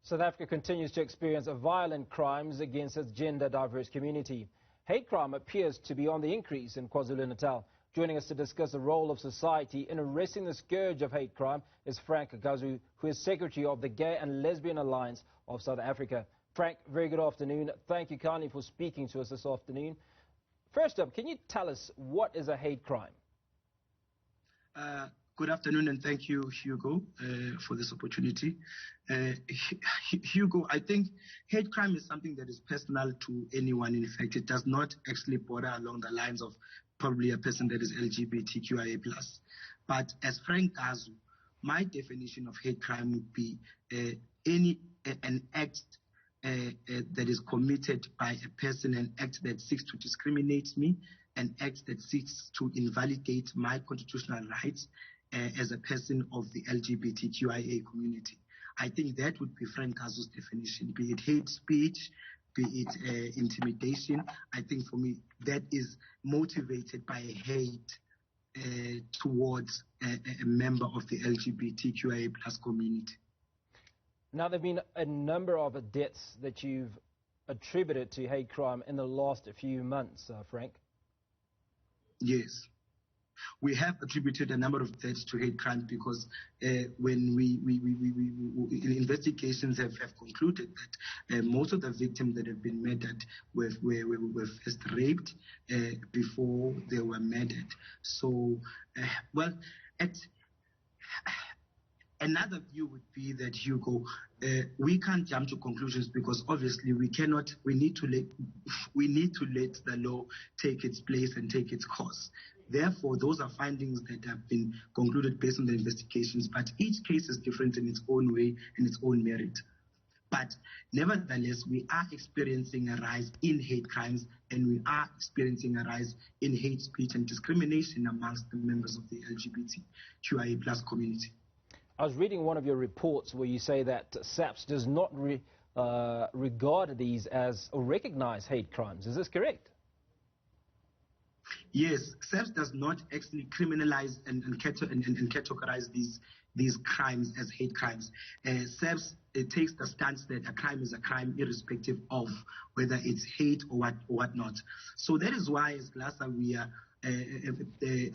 South Africa continues to experience violent crimes against its gender-diverse community. Hate crime appears to be on the increase in KwaZulu-Natal. Joining us to discuss the role of society in arresting the scourge of hate crime is Frank Gazu, who is Secretary of the Gay and Lesbian Alliance of South Africa. Frank, very good afternoon. Thank you kindly for speaking to us this afternoon. First up, can you tell us what is a hate crime? Good afternoon, and thank you, Hugo, for this opportunity. Hugo, I think hate crime is something that is personal to anyone. In fact, it does not actually border along the lines of probably a person that is LGBTQIA+. But as Frank Gazu, my definition of hate crime would be an act that is committed by a person, an act that seeks to discriminate me, an act that seeks to invalidate my constitutional rights as a person of the LGBTQIA community. I think that would be Frank Gazu's definition, be it hate speech, be it intimidation. I think for me that is motivated by hate towards a member of the LGBTQIA+ community. Now, there have been a number of deaths that you've attributed to hate crime in the last few months, Frank. Yes. We have attributed a number of deaths to hate crime because when investigations have concluded that most of the victims that have been murdered were first raped before they were murdered. So, another view would be that, Hugo, we can't jump to conclusions because obviously we need to let the law take its place and take its course. Therefore, those are findings that have been concluded based on the investigations, but each case is different in its own way and its own merit. But nevertheless, we are experiencing a rise in hate crimes, and we are experiencing a rise in hate speech and discrimination amongst the members of the LGBTQIA+ community. I was reading one of your reports where you say that SAPS does not regard these as or recognize hate crimes. Is this correct? Yes, SAPS does not actually criminalize and categorize these crimes as hate crimes. SAPS takes the stance that a crime is a crime irrespective of whether it's hate or whatnot. So that is why as GLASA we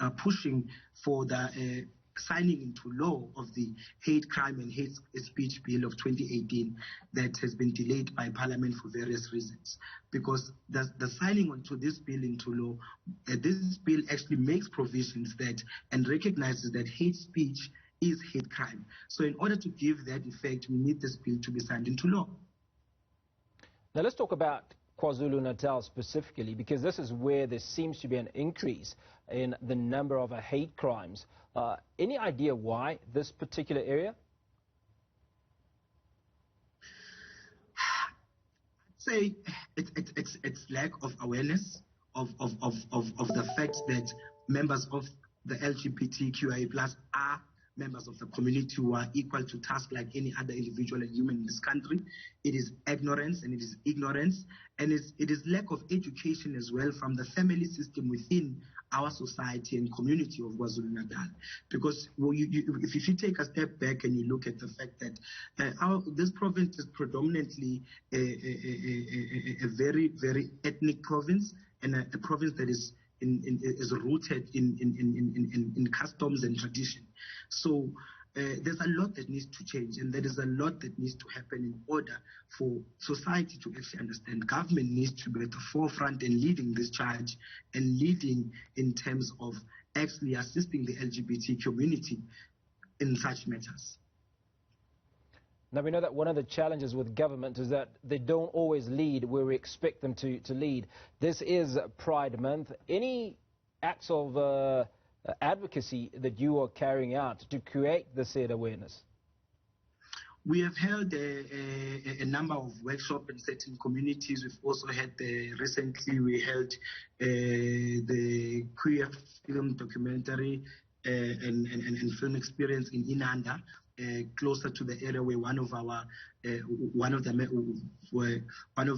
are pushing for the signing into law of the Hate Crime and Hate Speech Bill of 2018 that has been delayed by Parliament for various reasons. Because the signing onto this bill into law, this bill actually makes provisions that and recognizes that hate speech is hate crime. So in order to give that effect, we need this bill to be signed into law. Now let's talk about KwaZulu-Natal specifically, because this is where there seems to be an increase in the number of hate crimes. Any idea why this particular area? I'd say it's lack of awareness of the fact that members of the LGBTQIA+ are members of the community who are equal to task like any other individual and human in this country. It is ignorance and it is ignorance, and it is lack of education as well from the family system within our society and community of KwaZulu-Natal. Because if you take a step back and you look at the fact that this province is predominantly a very, very ethnic province, and a province that is rooted in customs and tradition. So there's a lot that needs to change, and there is a lot that needs to happen in order for society to actually understand. Government needs to be at the forefront and leading this charge and leading in terms of actually assisting the LGBT community in such matters. Now, we know that one of the challenges with government is that they don't always lead where we expect them to lead. This is Pride Month. Any acts of advocacy that you are carrying out to create this said awareness? We have held a number of workshops in certain communities. We've also had recently we held the queer film documentary and film experience in Inanda, closer to the area where one of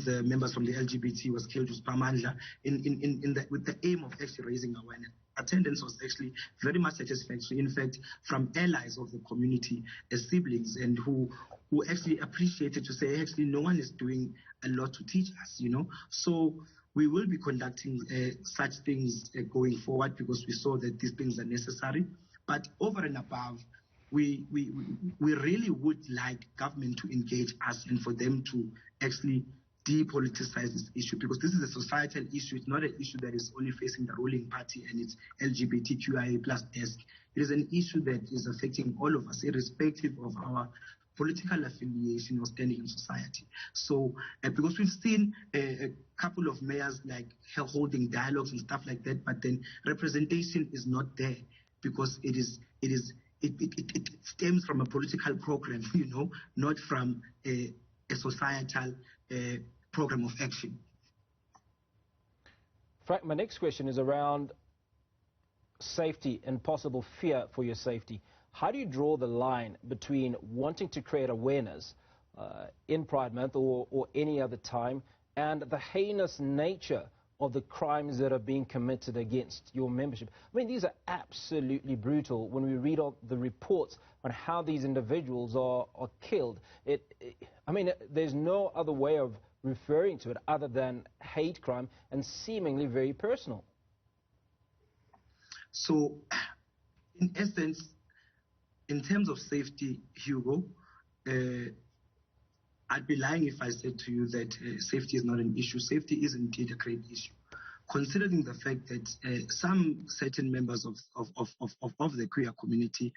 the members from the LGBT was killed, was Pamandla, with the aim of actually raising awareness. attendance was actually very much satisfactory. In fact, from allies of the community, as siblings, and who actually appreciated to say, actually, no one is doing a lot to teach us, So we will be conducting such things going forward, because we saw that these things are necessary. But over and above, we really would like government to engage us and for them to actually depoliticize this issue, because this is a societal issue. It's not an issue that is only facing the ruling party and its LGBTQIA plus desk. It is an issue that is affecting all of us, irrespective of our political affiliation or standing in society. So, because we've seen a couple of mayors like holding dialogues and stuff like that, but then representation is not there, because it stems from a political program, not from a societal program of action. Frank, my next question is around safety and possible fear for your safety. How do you draw the line between wanting to create awareness in Pride Month or any other time, and the heinous nature of the crimes that are being committed against your membership? I mean, these are absolutely brutal when we read all the reports on how these individuals are killed. I mean, there's no other way of referring to it other than hate crime, and seemingly very personal. So, in essence, in terms of safety, Hugo, I'd be lying if I said to you that safety is not an issue. Safety is indeed a great issue, considering the fact that some certain members of the queer community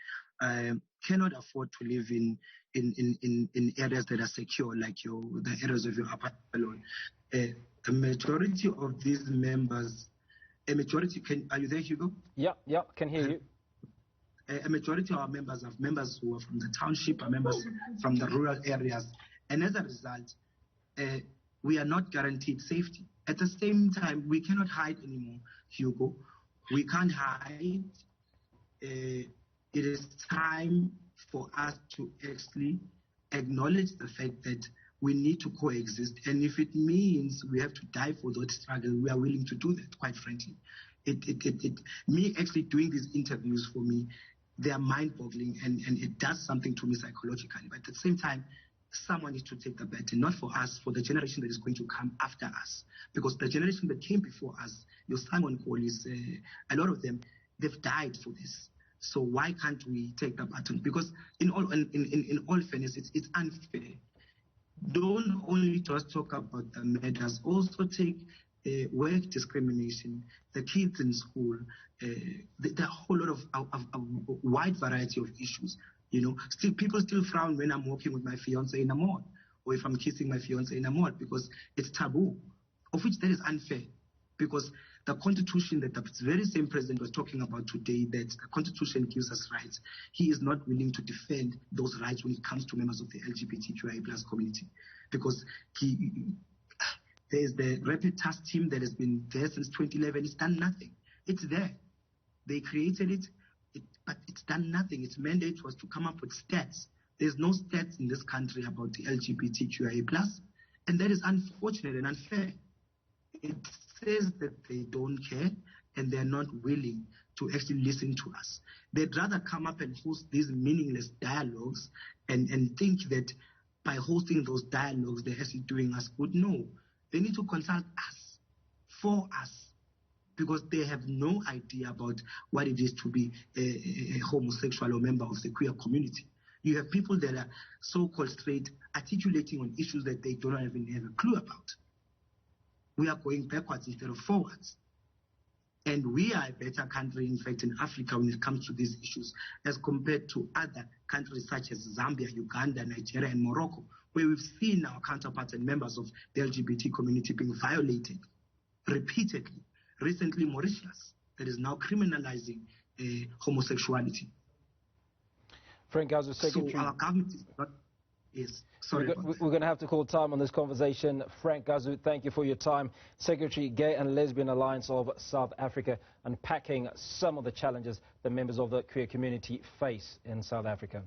cannot afford to live in areas that are secure, like the areas of your upper alone. The majority of these members, are you there, Hugo? Yeah, can hear you. A majority of our members are members who are from the township, are members from the rural areas. And as a result, we are not guaranteed safety. At the same time, we cannot hide anymore, Hugo. We can't hide. It is time for us to actually acknowledge the fact that we need to coexist. And if it means we have to die for that struggle, we are willing to do that, quite frankly. Me actually doing these interviews, for me, they are mind-boggling, and it does something to me psychologically. But at the same time, someone needs to take the baton, not for us, for the generation that is going to come after us. Because the generation that came before us, your Simon Collis, a lot of them, they've died for this. So why can't we take the baton? Because in all fairness, it's unfair. Don't only just talk about the matters, also take work discrimination, the kids in school, the whole lot of a wide variety of issues. People still frown when I'm walking with my fiance in a mall, or if I'm kissing my fiance in a mall, because it's taboo, of which that is unfair. Because the Constitution that the very same president was talking about today, that the Constitution gives us rights, he is not willing to defend those rights when it comes to members of the LGBTQIA plus community. Because there's the rapid task team that has been there since 2011. It's done nothing. It's there. They created it, but it's done nothing. Its mandate was to come up with stats. There's no stats in this country about the LGBTQIA plus, and that is unfortunate and unfair. It says that they don't care and they're not willing to actually listen to us. They'd rather come up and host these meaningless dialogues and think that by hosting those dialogues they're actually doing us good. No, they need to consult us, for us, because they have no idea about what it is to be a homosexual or member of the queer community. You have people that are so-called straight articulating on issues that they don't even have a clue about. We are going backwards instead of forwards. And we are a better country, in fact, in Africa when it comes to these issues, as compared to other countries such as Zambia, Uganda, Nigeria, and Morocco, where we've seen our counterparts and members of the LGBT community being violated repeatedly. Recently, Mauritius, that is now criminalizing homosexuality. Frank Gazu, Secretary. So our government is not... Yes. We're going to have to call time on this conversation. Frank Gazu, thank you for your time. Secretary, Gay and Lesbian Alliance of South Africa, unpacking some of the challenges that members of the queer community face in South Africa.